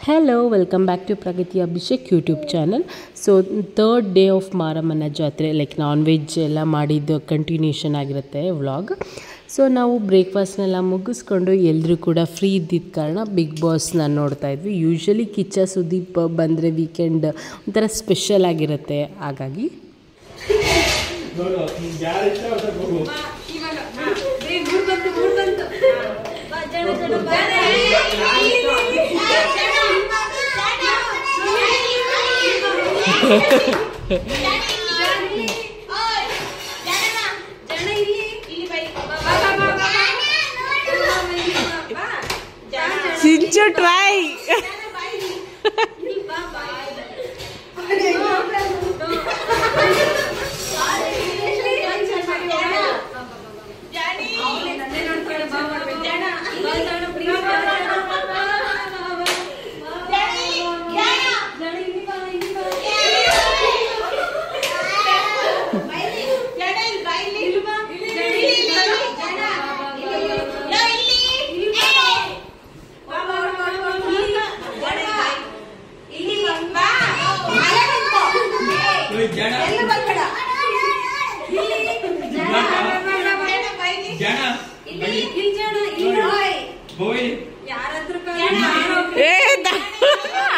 Hello, welcome back to Pragati Abhishek YouTube channel. So third day of ಮಾರಮ್ಮನ ಜಾತ್ರೆ like non veg ಎಲ್ಲ ಮಾಡಿದ್ದು continuation ಆಗಿರುತ್ತೆ vlog. So ನಾವು ಬ್ರೇಕ್ಫಾಸ್ಟ್ನೆಲ್ಲ ಮುಗಿಸ್ಕೊಂಡು ಎಲ್ಲರೂ ಕೂಡ ಫ್ರೀ ಇದ್ದಿದ್ದ ಕಾರಣ ಬಿಗ್ ಬಾಸ್ನ ನೋಡ್ತಾ ಇದ್ವಿ. ಯೂಶ್ವಲಿ ಕಿಚ್ಚ ಸುದೀಪ್ ಬಂದರೆ ವೀಕೆಂಡ್ ಒಂಥರ ಸ್ಪೆಷಲ್ ಆಗಿರುತ್ತೆ. ಹಾಗಾಗಿ Sincho try.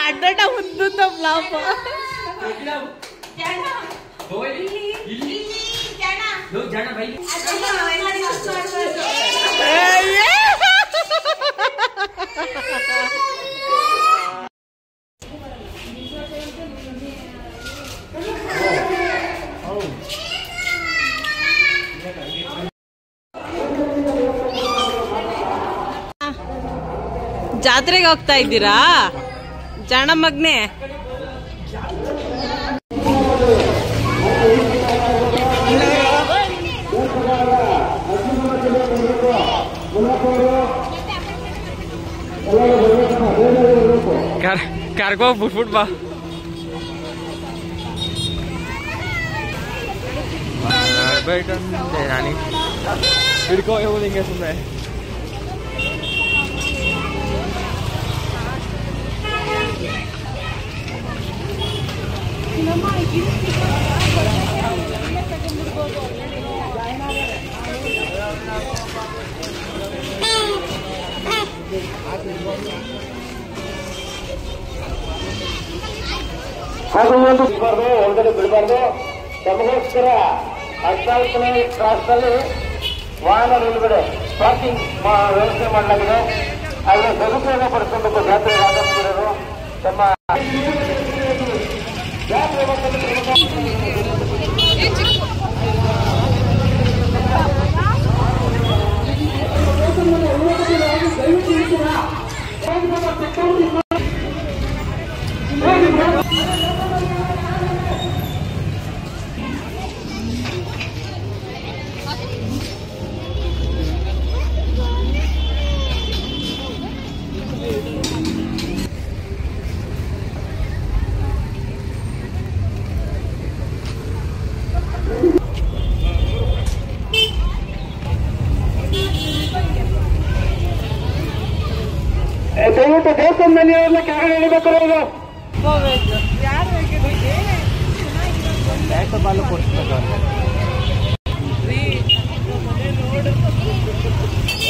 ಅಡ್ಡ ಮುದ್ದ ಫ್ಲಾಪ್ ಜಾತ್ರೆಗೆ ಹೋಗ್ತಾ ಇದ್ದೀರಾ ಜಾಣ ಮಗ್ನೆ? ಕರ್ಕೋ ಬಿಟ್ಬಿಟ್ ಬಾ. ನಾನಿ ಹಿಡ್ಕೋ ಹೋಗುದು ಹಿಂಗೆ ಸುಮ್ಮನೆ. ಹೊರಗಡೆ ಬಿಡಬಾರ್ದು. ತಮಗೋಸ್ಕರ 14ನೇ ಕ್ರಾಸ್ನಲ್ಲಿ ವಾಹನ ನಿಲುಗಡೆ ಪಾರ್ಕಿಂಗ್ ವ್ಯವಸ್ಥೆ ಮಾಡಲಾಗಿದೆ. ಅದರ ಸದುಪಯೋಗ ಪಡಿಸಬೇಕು. ಜಾತ್ರೆ ಆಗಮಿಸಿರೋರು ತಮ್ಮ ಜಾತ್ರೆ ದಯವಿಟ್ಟು ದೇವಸ್ಥಾನದಲ್ಲಿ ಕೆಳಗಡೆ ಇಳಿಬೇಕು.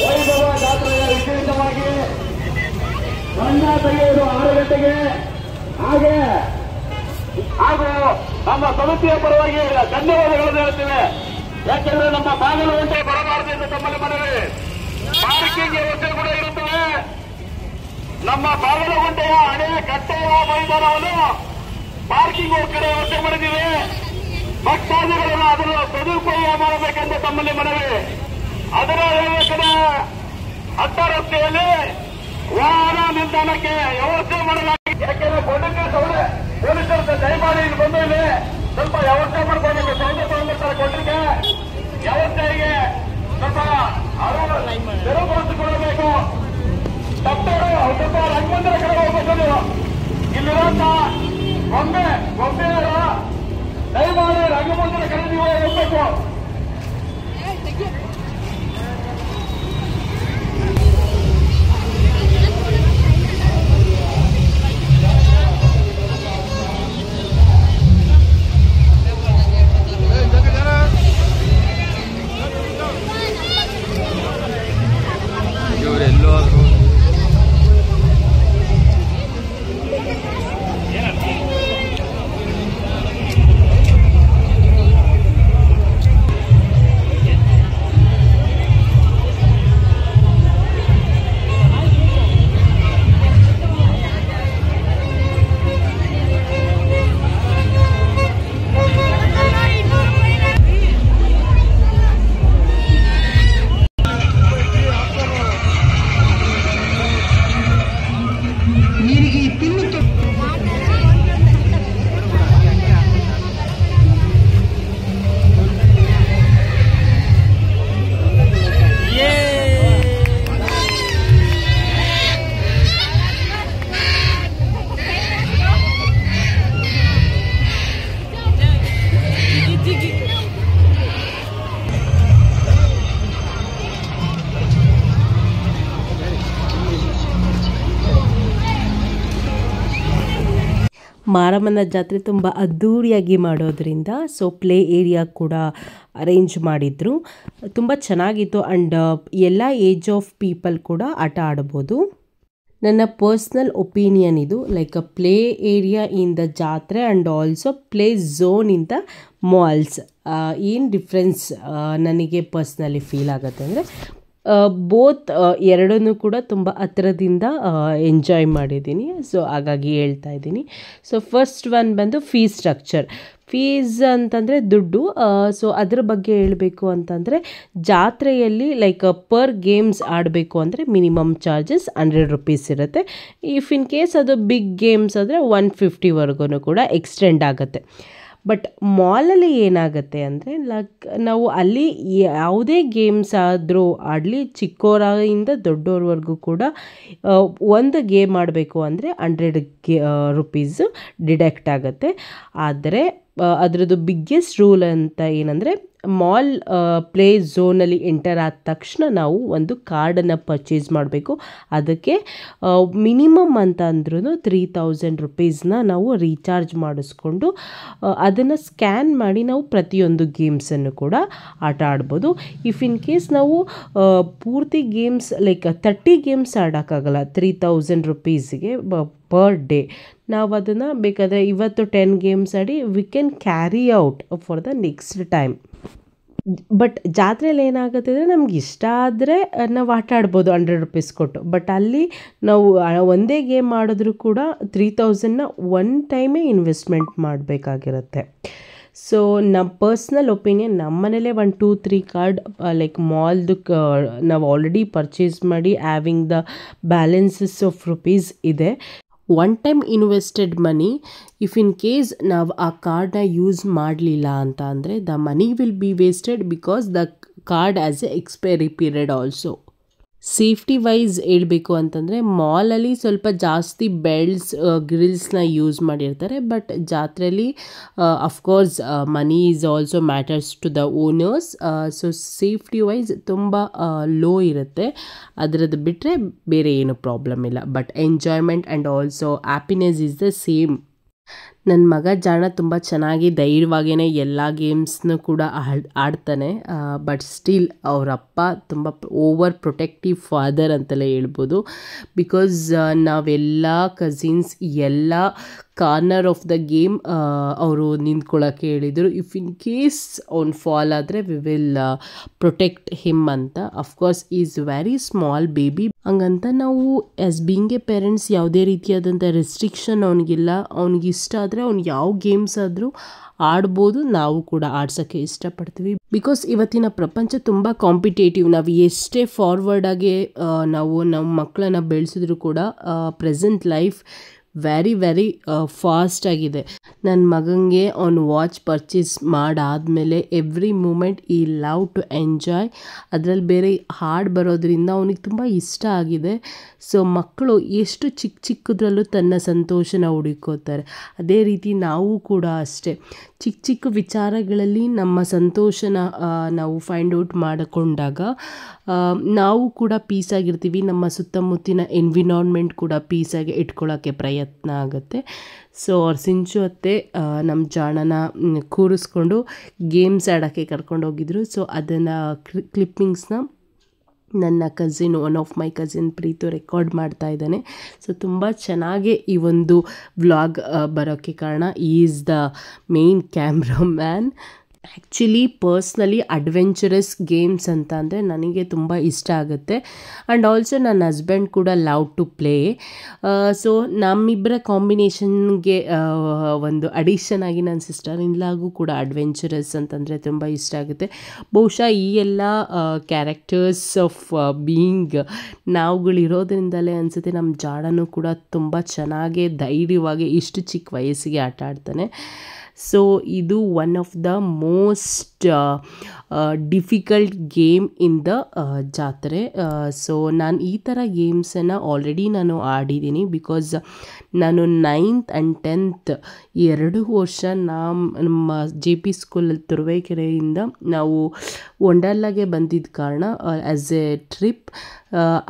ವೈಭವ ಜಾತ್ರೆಯ ವಿಶೇಷವಾಗಿ ಬಣ್ಣ ತೆಗೆಯುವುದು 6 ಗಂಟೆಗೆ. ಹಾಗೂ ನಮ್ಮ ಸಮಿತಿಯ ಪರವಾಗಿ ಧನ್ಯವಾದಗಳನ್ನು ಹೇಳ್ತೇವೆ. ಯಾಕೆಂದ್ರೆ ನಮ್ಮ ಬಾಗಿಲುಂಟೆ ಬರಬಾರದು ಎಂದು ತಮ್ಮಲ್ಲಿ ಮನವಿ. ಪಾರ್ಕಿಂಗ್ ವ್ಯವಸ್ಥೆ ಕೂಡ ಇರುತ್ತವೆ. ನಮ್ಮ ಬಾಗಲಗುಂಟೆಯ ಹಳೆಯ ಕಟ್ಟೆಯ ಮೈದಾನವನ್ನು ಪಾರ್ಕಿಂಗ್ ಕಡೆ ವ್ಯವಸ್ಥೆ ಮಾಡಿದ್ದೀವಿ. ಭಕ್ತಾದಿಗಳನ್ನು ಅದನ್ನು ಸದುಪಯೋಗ ಮಾಡಬೇಕೆಂದು ತಮ್ಮಲ್ಲಿ ಮನವಿ. ಅದರ ಕಡೆ ಅಡ್ಡ ರಸ್ತೆಯಲ್ಲಿ ವಾಹನ ನಿಲ್ದಾಣಕ್ಕೆ ವ್ಯವಸ್ಥೆ ಮಾಡಲಾಗಿದೆ. ಯಾಕೆಂದ್ರೆ ಪೊಲೀಸರು ದಯಮಾಡಿ ಇಲ್ಲಿ ಬಂದು ಇಲ್ಲಿ ಸ್ವಲ್ಪ ವ್ಯವಸ್ಥೆ ಮಾಡಬೇಕು. ಸೌದೆ ತಗೊಂಡಿರ್ತಾರೆ ಕೊಟ್ಟರಿಗೆ ವ್ಯವಸ್ಥೆಗೆ ಸ್ವಲ್ಪ ತೆರವುಗೊಳಿಸಿಕೊಳ್ಳಬೇಕು. ತಪ್ಪರು ಸ್ವಲ್ಪ ರಂಗಮಂದಿರ ಕಡೆ ಹೋಗಬೇಕು. ಇಲ್ಲಿರುವಂತ ಗೊಂಬೆಯರು ದಯಮಾಡಿ ರಂಗಮಂದಿರ ಕಡೆ ನೀವು ಹೋಗಬೇಕು. ಮಾರಮ್ಮನ ಜಾತ್ರೆ ತುಂಬ ಅದ್ಧೂರಿಯಾಗಿ ಮಾಡೋದ್ರಿಂದ ಸೊ ಪ್ಲೇ ಏರಿಯಾ ಕೂಡ ಅರೇಂಜ್ ಮಾಡಿದ್ರು. ತುಂಬ ಚೆನ್ನಾಗಿತ್ತು ಆ್ಯಂಡ್ ಎಲ್ಲ ಏಜ್ ಆಫ್ ಪೀಪಲ್ ಕೂಡ ಆಟ ಆಡ್ಬೋದು. ನನ್ನ ಪರ್ಸ್ನಲ್ ಒಪಿನಿಯನ್ ಇದು, like a play area in the jatre and also play zone in the malls. ಏನು ಡಿಫ್ರೆನ್ಸ್ ನನಗೆ ಪರ್ಸ್ನಲಿ ಫೀಲ್ ಆಗುತ್ತೆ ಅಂದರೆ ಬೋತ್ ಎರಡನ್ನೂ ಕೂಡ ತುಂಬ ಹತ್ತಿರದಿಂದ ಎಂಜಾಯ್ ಮಾಡಿದ್ದೀನಿ. ಸೊ ಹಾಗಾಗಿ ಹೇಳ್ತಾ ಇದ್ದೀನಿ. ಸೊ ಫಸ್ಟ್ ಒನ್ ಬಂದು ಫೀಸ್ ಸ್ಟ್ರಕ್ಚರ್. ಫೀಸ್ ಅಂತಂದರೆ ದುಡ್ಡು. ಸೊ ಅದ್ರ ಬಗ್ಗೆ ಹೇಳಬೇಕು ಅಂತಂದರೆ ಜಾತ್ರೆಯಲ್ಲಿ ಲೈಕ್ ಪರ್ ಗೇಮ್ಸ್ ಆಡಬೇಕು ಅಂದರೆ ಮಿನಿಮಮ್ ಚಾರ್ಜಸ್ 100 ರೂಪೀಸ್ ಇರುತ್ತೆ. ಇಫ್ ಇನ್ ಕೇಸ್ ಅದು ಬಿಗ್ ಗೇಮ್ಸ್ ಆದರೆ 150ವರೆಗೂ ಕೂಡ ಎಕ್ಸ್ಟೆಂಡ್ ಆಗುತ್ತೆ. ಬಟ್ ಮಾಲಲ್ಲಿ ಏನಾಗುತ್ತೆ ಅಂದರೆ ಲೈಕ್ ನಾವು ಅಲ್ಲಿ ಯಾವುದೇ ಗೇಮ್ಸ್ ಆದರೂ ಆಡಲಿ, ಚಿಕ್ಕವರಿಂದ ದೊಡ್ಡವ್ರವರೆಗೂ ಕೂಡ ಒಂದು ಗೇಮ್ ಆಡಬೇಕು ಅಂದರೆ 100 ರೂಪೀಸು ಡಿಡಕ್ಟ್ ಆಗುತ್ತೆ. ಆದರೆ ಅದರದ್ದು ಬಿಗ್ಗೆಸ್ಟ್ ರೂಲ್ ಅಂತ ಏನಂದರೆ ಮಾಲ್ ಪ್ಲೇ ಝೋನಲ್ಲಿ ಎಂಟರ್ ಆದ ತಕ್ಷಣ ನಾವು ಒಂದು ಕಾರ್ಡನ್ನು ಪರ್ಚೇಸ್ ಮಾಡಬೇಕು. ಅದಕ್ಕೆ ಮಿನಿಮಮ್ ಅಂತ ಅಂದ್ರೂ 3000 ರೂಪೀಸ್ನ ನಾವು ರೀಚಾರ್ಜ್ ಮಾಡಿಸ್ಕೊಂಡು ಅದನ್ನು ಸ್ಕ್ಯಾನ್ ಮಾಡಿ ನಾವು ಪ್ರತಿಯೊಂದು ಗೇಮ್ಸನ್ನು ಕೂಡ ಆಟ ಆಡ್ಬೋದು. ಇಫ್ ಇನ್ ಕೇಸ್ ನಾವು ಪೂರ್ತಿ ಗೇಮ್ಸ್ ಲೈಕ್ 30 ಗೇಮ್ಸ್ ಆಡೋಕ್ಕಾಗಲ್ಲ 3000 ರೂಪೀಸ್ಗೆ ಪರ್ ಡೇ. ನಾವು ಅದನ್ನು ಬೇಕಾದರೆ ಇವತ್ತು 10 ಗೇಮ್ಸ್ ಆಡಿ we can carry out for the next time. But ಜಾತ್ರೆಯಲ್ಲಿ ಏನಾಗುತ್ತೆ ಅಂದರೆ ನಮ್ಗೆ ಇಷ್ಟ ಆದರೆ ನಾವು ಆಟ ಆಡ್ಬೋದು 100 ರೂಪೀಸ್ ಕೊಟ್ಟು. ಬಟ್ ಅಲ್ಲಿ ನಾವು ಒಂದೇ ಗೇಮ್ ಆಡಿದ್ರೂ ಕೂಡ 3000ನ ಒನ್ ಟೈಮೇ ಇನ್ವೆಸ್ಟ್ಮೆಂಟ್ ಮಾಡಬೇಕಾಗಿರುತ್ತೆ. ಸೊ ನಮ್ಮ ಪರ್ಸ್ನಲ್ ಒಪಿನಿಯನ್, ನಮ್ಮ ಮನೇಲೇ 1 2 3 ಕಾರ್ಡ್ ಲೈಕ್ ಮಾಲ್ದು ನಾವು ಆಲ್ರೆಡಿ ಪರ್ಚೇಸ್ ಮಾಡಿ having the balances of rupees ಇದೆ. One time invested money if in case ನಾವು ಆ ಕಾರ್ಡ್ನ ಯೂಸ್ ಮಾಡಲಿಲ್ಲ ಅಂತ ಅಂದರೆ the money will be wasted because the card as a expiry period also. Safety wise ಹೇಳಬೇಕು ಅಂತಂದರೆ ಮಾಲಲ್ಲಿ ಸ್ವಲ್ಪ ಜಾಸ್ತಿ ಬೆಲ್ಟ್ಸ್ ಗ್ರಿಲ್ಸ್ನ ಯೂಸ್ ಮಾಡಿರ್ತಾರೆ. ಬಟ್ ಜಾತ್ರೆಯಲ್ಲಿ of course money is also matters to the owners. So safety wise ತುಂಬ ಲೋ ಇರುತ್ತೆ. ಅದರದ್ದು ಬಿಟ್ಟರೆ ಬೇರೆ ಏನು ಪ್ರಾಬ್ಲಮ್ ಇಲ್ಲ. But enjoyment and also happiness is the same. ನನ್ನ ಮಗ ಜಾಣ ತುಂಬ ಚೆನ್ನಾಗಿ ಧೈರ್ಯವಾಗೇ ಎಲ್ಲ ಗೇಮ್ಸ್ನೂ ಕೂಡ ಆಡ್ತಾನೆ. ಬಟ್ ಸ್ಟಿಲ್ ಅವರಪ್ಪ ತುಂಬ ಓವರ್ ಪ್ರೊಟೆಕ್ಟಿವ್ ಫಾದರ್ ಅಂತಲೇ ಹೇಳ್ಬೋದು. ಬಿಕಾಸ್ ನಾವೆಲ್ಲ ಕಸಿನ್ಸ್ ಎಲ್ಲ ಕಾರ್ನರ್ ಆಫ್ ದ ಗೇಮ್ ಅವರು ನಿಂತ್ಕೊಳ್ಳೋಕ್ಕೆ ಹೇಳಿದರು. ಇಫ್ ಇನ್ ಕೇಸ್ ಅವ್ನು ಫಾಲ್ ಆದರೆ ವಿ ವಿಲ್ ಪ್ರೊಟೆಕ್ಟ್ ಹಿಮ್ ಅಂತ. Of course is very small baby. ಹಂಗಂತ ನಾವು ಆ್ಯಸ್ ಬೀಯಿಂಗ್ ಎ ಪೇರೆಂಟ್ಸ್ ಯಾವುದೇ ರೀತಿಯಾದಂಥ ರೆಸ್ಟ್ರಿಕ್ಷನ್ ಅವನಿಗಿಲ್ಲ. ಅವ್ನಿಗಿಷ್ಟ ಆದರೆ ಅವ್ನು ಯಾವ ಗೇಮ್ಸ್ ಆದರೂ ಆಡ್ಬೋದು. ನಾವು ಕೂಡ ಆಡ್ಸೋಕ್ಕೆ ಇಷ್ಟಪಡ್ತೀವಿ. ಬಿಕಾಸ್ ಇವತ್ತಿನ ಪ್ರಪಂಚ ತುಂಬ ಕಾಂಪಿಟೇಟಿವ್. ನಾವು ಎಷ್ಟೇ ಫಾರ್ವರ್ಡಾಗಿ ನಾವು ನಮ್ಮ ಮಕ್ಕಳನ್ನು ಬೆಳೆಸಿದ್ರು ಕೂಡ ಪ್ರೆಸೆಂಟ್ ಲೈಫ್ ವೆರಿ ವೆರಿ ಫಾಸ್ಟಾಗಿದೆ. ನನ್ನ ಮಗನಿಗೆ ಅವ್ನು ವಾಚ್ ಪರ್ಚೇಸ್ ಮಾಡಾದಮೇಲೆ ಎವ್ರಿ ಮೂಮೆಂಟ್ ಈ ಲವ್ ಟು ಎಂಜಾಯ್. ಅದರಲ್ಲಿ ಬೇರೆ ಹಾಡು ಬರೋದ್ರಿಂದ ಅವನಿಗೆ ತುಂಬ ಇಷ್ಟ ಆಗಿದೆ. ಸೊ ಮಕ್ಕಳು ಎಷ್ಟು ಚಿಕ್ಕ ಚಿಕ್ಕದ್ರಲ್ಲೂ ತನ್ನ ಸಂತೋಷನ ಹುಡುಕೋತಾರೆ. ಅದೇ ರೀತಿ ನಾವು ಕೂಡ ಅಷ್ಟೇ ಚಿಕ್ಕ ಚಿಕ್ಕ ವಿಚಾರಗಳಲ್ಲಿ ನಮ್ಮ ಸಂತೋಷನ ನಾವು ಫೈಂಡ್ ಔಟ್ ಮಾಡಿಕೊಂಡಾಗ ನಾವು ಕೂಡ ಪೀಸಾಗಿರ್ತೀವಿ. ನಮ್ಮ ಸುತ್ತಮುತ್ತಿನ ಎನ್ವಿರಾನ್ಮೆಂಟ್ ಕೂಡ ಪೀಸಾಗಿ ಇಟ್ಕೊಳ್ಳೋಕ್ಕೆ ಪ್ರಯತ್ನ ಆಗುತ್ತೆ. ಸೊ ಅವ್ರ ಸಿಂಚು ಅತ್ತೆ ನಮ್ಮ ಜಾಣನ ಕೂರಿಸ್ಕೊಂಡು ಗೇಮ್ಸ್ ಆಡೋಕ್ಕೆ ಕರ್ಕೊಂಡೋಗಿದ್ರು. ಸೊ ಅದನ್ನು ಕ್ಲಿಪ್ಪಿಂಗ್ಸ್ನ ನನ್ನ cousin, one of my cousin Preethu record ಮಾಡ್ತಾ ಇದ್ದಾನೆ. ಸೊ ತುಂಬ ಚೆನ್ನಾಗಿ ಈ ಒಂದು ವ್ಲಾಗ್ ಬರೋಕ್ಕೆ ಕಾರಣ is the main camera man. Actually personally adventurous games ಅಂತ ಅಂದರೆ ನನಗೆ ತುಂಬ ಇಷ್ಟ ಆಗುತ್ತೆ. ಆ್ಯಂಡ್ ಆಲ್ಸೋ ನನ್ನ ಹಸ್ಬೆಂಡ್ ಕೂಡ ಲವ್ ಟು ಪ್ಲೇ. ಸೊ ನಮ್ಮಿಬ್ಬರ ಕಾಂಬಿನೇಷನ್ಗೆ ಒಂದು ಅಡಿಷನ್ ಆಗಿ ನನ್ನ ಸಿಸ್ಟರ್ ಇನ್ಲಾಗೂ ಕೂಡ ಅಡ್ವೆಂಚರಸ್ ಅಂತಂದರೆ ತುಂಬ ಇಷ್ಟ ಆಗುತ್ತೆ. ಬಹುಶಃ ಈ ಎಲ್ಲ ಕ್ಯಾರೆಕ್ಟರ್ಸ್ ಆಫ್ ಬೀಯಿಂಗ್ ನಾವುಗಳಿರೋದ್ರಿಂದಲೇ ಅನಿಸುತ್ತೆ ನಮ್ಮ ಜಾಡನೂ ಕೂಡ ತುಂಬ ಚೆನ್ನಾಗಿ ಧೈರ್ಯವಾಗಿ ಇಷ್ಟು ಚಿಕ್ಕ ವಯಸ್ಸಿಗೆ ಆಟ ಆಡ್ತಾನೆ. ಸೊ ಇದು one of the most difficult game in the ಜಾತ್ರೆ. ಸೊ ನಾನು ಈ ಥರ ಗೇಮ್ಸನ್ನು ಆಲ್ರೆಡಿ ನಾನು ಆಡಿದ್ದೀನಿ, ಬಿಕಾಸ್ ನಾನು 9th and 10th 2 ವರ್ಷ ನಮ್ಮ JP ಸ್ಕೂಲಲ್ಲಿ ತುರುವೇಕೆರೆಯಿಂದ ನಾವು ವಂಡರ್ಲಾಗೆ ಬಂದಿದ್ದ ಕಾರಣ ಆ್ಯಸ್ ಎ ಟ್ರಿಪ್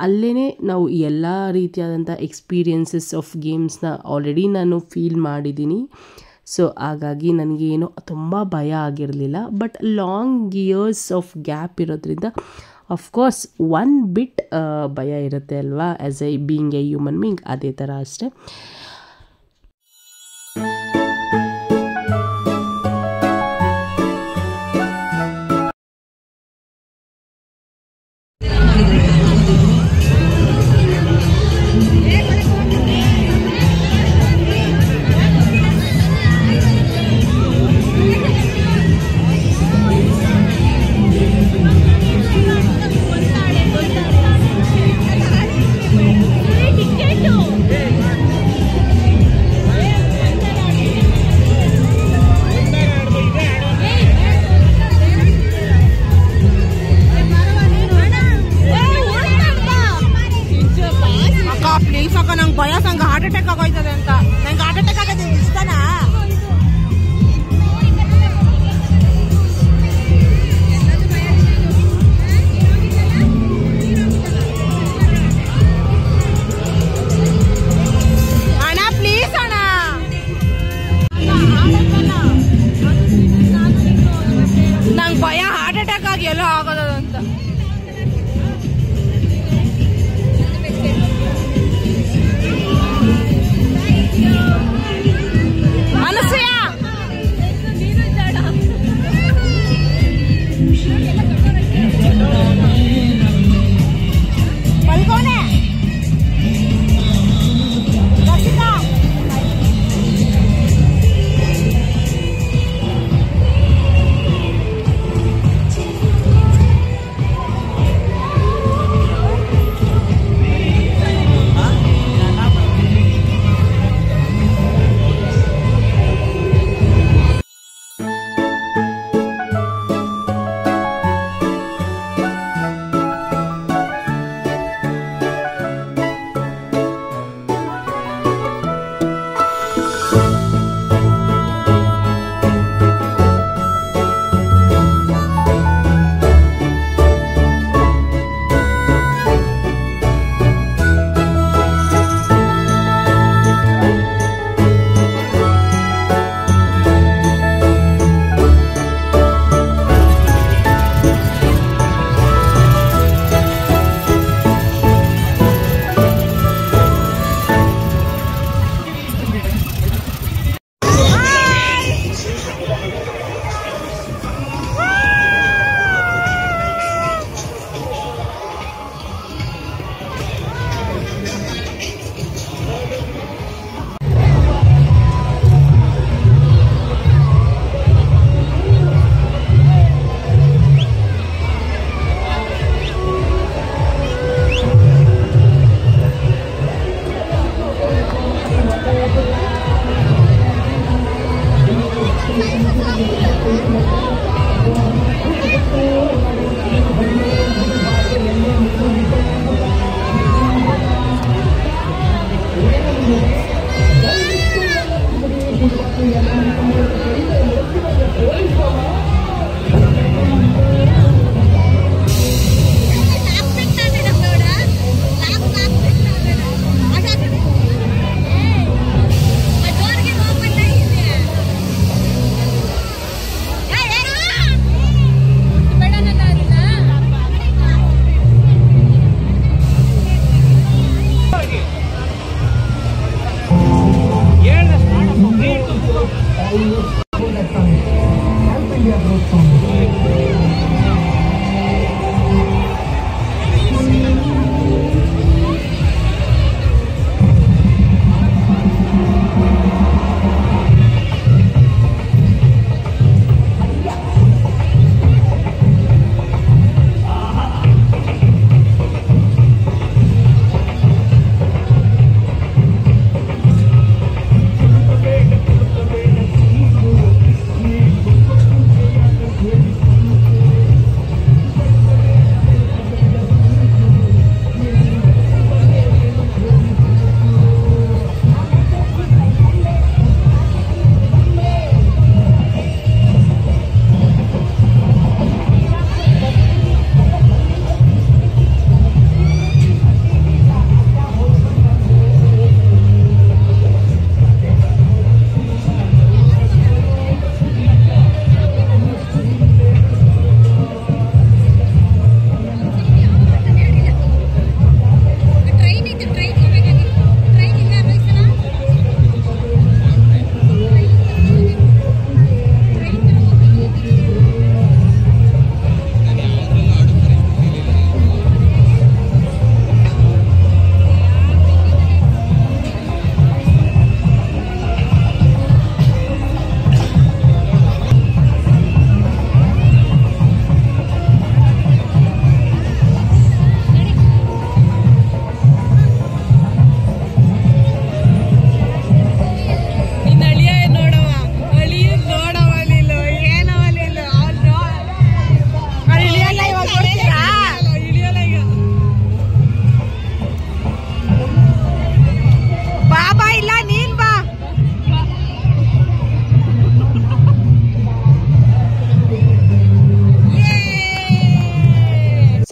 ಅಲ್ಲೇ ನಾವು ಎಲ್ಲ ರೀತಿಯಾದಂಥ ಎಕ್ಸ್ಪೀರಿಯನ್ಸಸ್ ಆಫ್ ಗೇಮ್ಸ್ನ ಆಲ್ರೆಡಿ ನಾನು ಫೀಲ್ ಮಾಡಿದ್ದೀನಿ. ಸೊ ಹಾಗಾಗಿ ನನಗೇನು ತುಂಬ ಭಯ ಆಗಿರಲಿಲ್ಲ. But long years of gap ಇರೋದ್ರಿಂದ ಅಫ್ಕೋರ್ಸ್ ಒನ್ ಬಿಟ್ ಭಯ ಇರುತ್ತೆ ಅಲ್ವಾ, as A being A human being, ಅದೇ ಥರ ಅಷ್ಟೇ.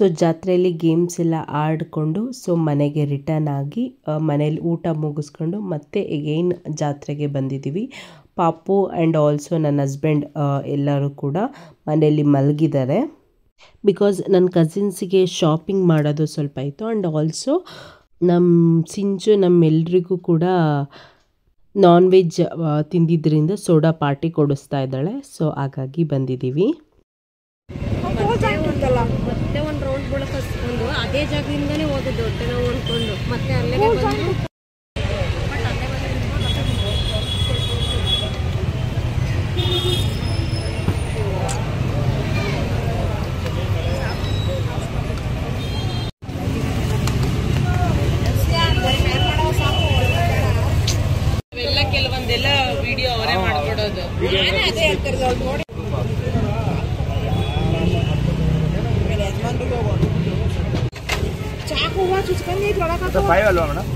ಸೊ ಜಾತ್ರೆಯಲ್ಲಿ ಗೇಮ್ಸ್ ಎಲ್ಲ ಆಡಿಕೊಂಡು ಸೊ ಮನೆಗೆ ರಿಟರ್ನ್ ಆಗಿ ಮನೇಲಿ ಊಟ ಮುಗಿಸ್ಕೊಂಡು ಮತ್ತೆ ಎಗೈನ್ ಜಾತ್ರೆಗೆ ಬಂದಿದ್ದೀವಿ. ಪಾಪು ಆ್ಯಂಡ್ ಆಲ್ಸೋ ನನ್ನ ಹಸ್ಬೆಂಡ್ ಎಲ್ಲರೂ ಕೂಡ ಮನೆಯಲ್ಲಿ ಮಲಗಿದ್ದಾರೆ. ಬಿಕಾಸ್ ನನ್ನ ಕಸಿನ್ಸಿಗೆ ಶಾಪಿಂಗ್ ಮಾಡೋದು ಸ್ವಲ್ಪ ಇತ್ತು ಆ್ಯಂಡ್ ಆಲ್ಸೋ ಸಿಂಚು ನಮ್ಮೆಲ್ರಿಗೂ ಕೂಡ ನಾನ್ ವೆಜ್ ತಿಂದಿದ್ದರಿಂದ ಸೋಡಾ ಪಾರ್ಟಿ ಕೊಡಿಸ್ತಾ ಇದ್ದಾಳೆ. ಸೊ ಹಾಗಾಗಿ ಬಂದಿದ್ದೀವಿ. ಮತ್ತೆ ಒಂದು ರೌಂಡ್ ಬಳಕ ಹಚ್ಕೊಂಡು ಅದೇ ಜಾಗದಿಂದನೇ ಹೋಗೋದು ಹೊಟ್ಟೆ ನೋವು ಅಂದ್ಕೊಂಡು ಮತ್ತೆ ಅಲ್ಲೇ ಬಂದು ಕೆಲವೊಂದೆಲ್ಲ ವಿಡಿಯೋ ಅವರೇ ಮಾಡ್ಕೊಡೋದು. ಅದೇ ಹೇಳ್ತಾರೆ ನೋಡಿ. ಚಾಕು ಹೂವು ಚುಚ್ಕೊಂಡು ಇದ್ರೊಳಗೆ ಫೈವ್ ಅಲ್ವಾ ಮೇಡಮ್?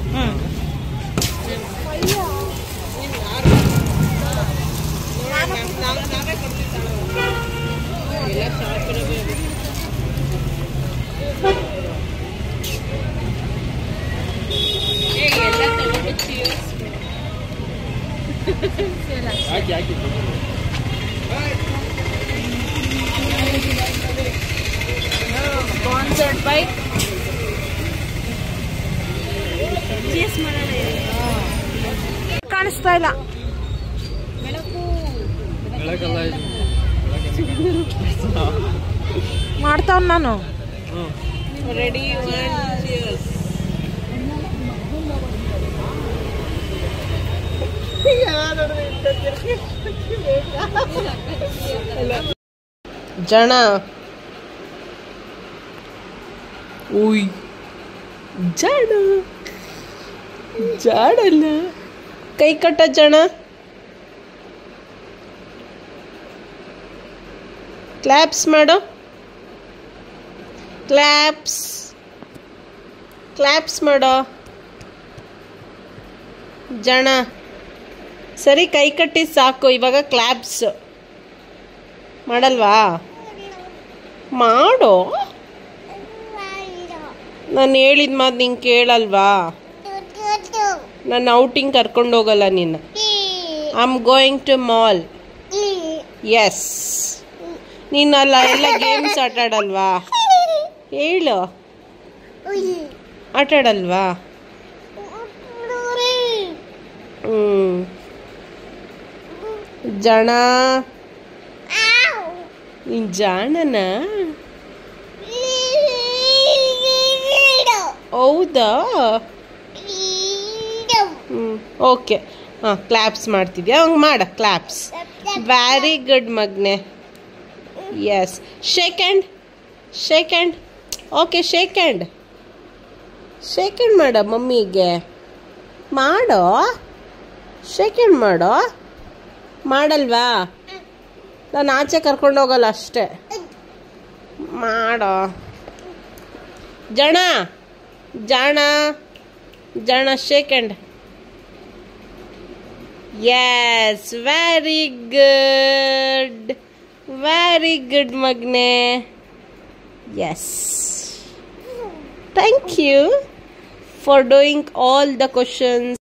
ನಾವೇ ಹಾಕಿ ಹಾಕಿ ಸ್ಪಾನ್ಸರ್ಡ್ ಬೈ ಕಾಣಿಸ್ತಾ ಇಲ್ಲ ಬೆಳಕು ಮಾಡ್ತಾವ್ ನಾನು ರೆಡಿ. ಜನ ಉಯ್ ಜಾಣ ಜಾಡಲ್ಲ ಕೈ ಕಟ್ಟ ಜನ. ಕ್ಲಾಪ್ಸ್ ಮಾಡು, ಕ್ಲಾಪ್ಸ್ ಕ್ಲಾಪ್ಸ್ ಮಾಡೋ ಜನ. ಸರಿ ಕೈ ಕಟ್ಟಿ ಸಾಕು. ಇವಾಗ ಕ್ಲಾಪ್ಸ್ ಮಾಡಲ್ವಾ? ಮಾಡೋ. ನಾನು ಹೇಳಿದ ಮಾತು ನಿಂಗೆ ಕೇಳಲ್ವಾ? ನಾನು ಔಟಿಂಗ್ ಕರ್ಕೊಂಡು ಹೋಗಲ್ಲ ನಿನ್ನ. I am going to mall. Yes. ನೀನು ಅಲ್ಲ ಎಲ್ಲ ಗೇಮ್ಸ್ ಆಟಾಡಲ್ವಾ? ಹೇಳು, ಆಟಾಡಲ್ವಾ? ಜಾಣ ನೀನ್ ಜಾಣನ? ಹೌದಾ? ಓಕೆ. ಹಾಂ, ಕ್ಲಾಪ್ಸ್ ಮಾಡ್ತಿದ್ಯಾ? ಹಂಗೆ ಮಾಡ ಕ್ಲಾಪ್ಸ್. ವೆರಿ ಗುಡ್ ಮಗ್ನೆ. Yes. Shake hand, shake hand. Okay, shake hand, shake hand ಮಾಡ ಮಮ್ಮಿಗೆ. ಮಾಡೋ, ಶೇಕ್ ಹ್ಯಾಂಡ್ ಮಾಡೋ. ಮಾಡಲ್ವಾ? ನಾನು ಆಚೆ ಕರ್ಕೊಂಡು ಹೋಗಲ್ಲ ಅಷ್ಟೇ. ಮಾಡೋ ಜಾಣ, ಜಾಣ ಜಾಣ. Shake hand. Yes, very good, very good ಮಗ್ನೆ. Yes, thank you for doing all the questions.